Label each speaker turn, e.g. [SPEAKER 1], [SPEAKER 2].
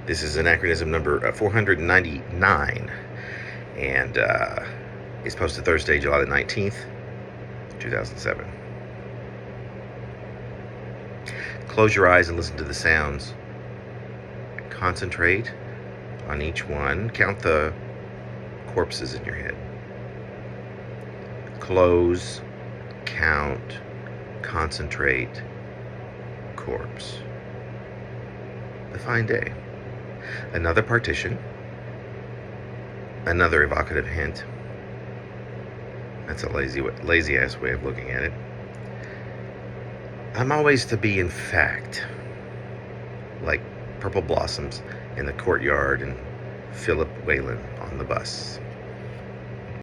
[SPEAKER 1] This is anachronism number 499, and it's posted Thursday, July the 19th, 2007. Close your eyes and listen to the sounds. Concentrate on each one. Count the corpses in your head. Close, count, concentrate, corpse. The fine day. Another partition. Another evocative hint. That's a lazy-ass way of looking at it. I'm always to be in fact, like purple blossoms in the courtyard and Philip Whalen on the bus.